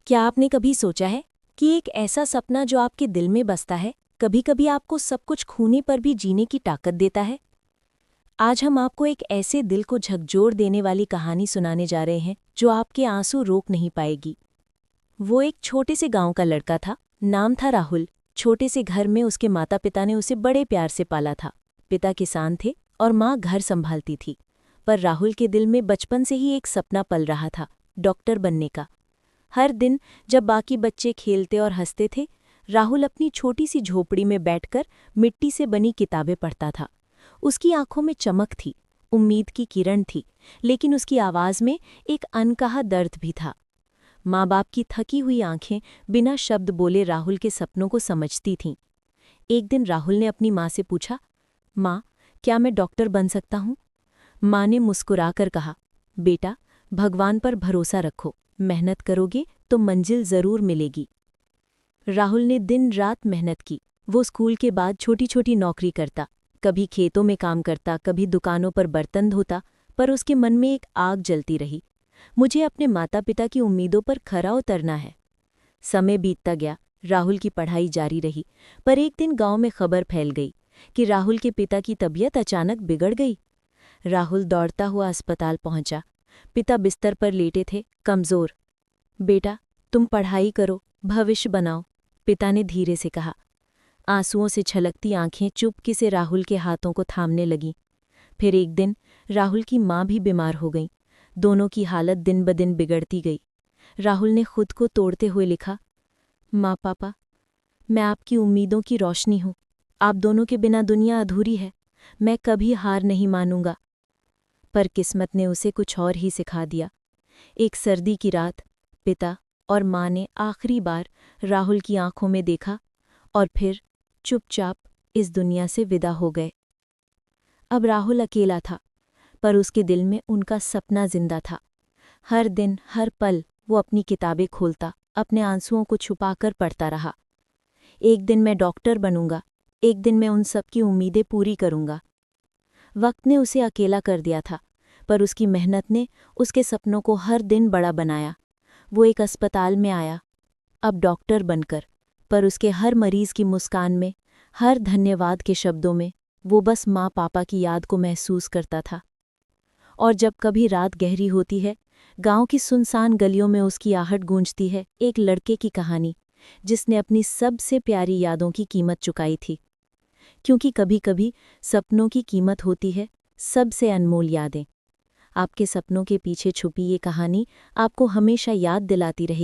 क्या आपने कभी सोचा है कि एक ऐसा सपना जो आपके दिल में बसता है, कभी कभी आपको सब कुछ खोने पर भी जीने की ताकत देता है? आज हम आपको एक ऐसे दिल को झकझोर देने वाली कहानी सुनाने जा रहे हैं जो आपके आंसू रोक नहीं पाएगी। वो एक छोटे से गांव का लड़का था। नाम था राहुल। छोटे से घर में उसके माता पिता ने उसे बड़े प्यार से पाला था। पिता किसान थे और माँ घर संभालती थी। पर राहुल के दिल में बचपन से ही एक सपना पल रहा था, डॉक्टर बनने का। हर दिन जब बाकी बच्चे खेलते और हंसते थे, राहुल अपनी छोटी सी झोपड़ी में बैठकर मिट्टी से बनी किताबें पढ़ता था। उसकी आंखों में चमक थी, उम्मीद की किरण थी, लेकिन उसकी आवाज में एक अनकहा दर्द भी था। माँ बाप की थकी हुई आंखें बिना शब्द बोले राहुल के सपनों को समझती थीं। एक दिन राहुल ने अपनी माँ से पूछा, माँ, क्या मैं डॉक्टर बन सकता हूँ? माँ ने मुस्कुराकर कहा, बेटा, भगवान पर भरोसा रखो, मेहनत करोगे तो मंजिल जरूर मिलेगी। राहुल ने दिन रात मेहनत की। वो स्कूल के बाद छोटी छोटी नौकरी करता, कभी खेतों में काम करता, कभी दुकानों पर बर्तन धोता, पर उसके मन में एक आग जलती रही। मुझे अपने माता पिता की उम्मीदों पर खरा उतरना है। समय बीतता गया, राहुल की पढ़ाई जारी रही, पर एक दिन गांव में खबर फैल गई कि राहुल के पिता की तबीयत अचानक बिगड़ गई। राहुल दौड़ता हुआ अस्पताल पहुंचा। पिता बिस्तर पर लेटे थे, कमजोर। बेटा, तुम पढ़ाई करो, भविष्य बनाओ, पिता ने धीरे से कहा। आंसुओं से छलकती आंखें चुपके से राहुल के हाथों को थामने लगीं। फिर एक दिन राहुल की माँ भी बीमार हो गई। दोनों की हालत दिन ब दिन बिगड़ती गई। राहुल ने खुद को तोड़ते हुए लिखा, माँ पापा, मैं आपकी उम्मीदों की रोशनी हूँ। आप दोनों के बिना दुनिया अधूरी है। मैं कभी हार नहीं मानूंगा। पर किस्मत ने उसे कुछ और ही सिखा दिया। एक सर्दी की रात पिता और माँ ने आखिरी बार राहुल की आंखों में देखा और फिर चुपचाप इस दुनिया से विदा हो गए। अब राहुल अकेला था, पर उसके दिल में उनका सपना जिंदा था। हर दिन हर पल वो अपनी किताबें खोलता, अपने आंसुओं को छुपाकर पढ़ता रहा। एक दिन मैं डॉक्टर बनूंगा, एक दिन मैं उन सब की उम्मीदें पूरी करूंगा। वक्त ने उसे अकेला कर दिया था, पर उसकी मेहनत ने उसके सपनों को हर दिन बड़ा बनाया। वो एक अस्पताल में आया, अब डॉक्टर बनकर, पर उसके हर मरीज की मुस्कान में, हर धन्यवाद के शब्दों में वो बस माँ पापा की याद को महसूस करता था। और जब कभी रात गहरी होती है, गांव की सुनसान गलियों में उसकी आहट गूंजती है, एक लड़के की कहानी जिसने अपनी सबसे प्यारी यादों की कीमत चुकाई थी। क्योंकि कभी कभी सपनों की कीमत होती है सबसे अनमोल यादें। आपके सपनों के पीछे छुपी ये कहानी आपको हमेशा याद दिलाती रहेगी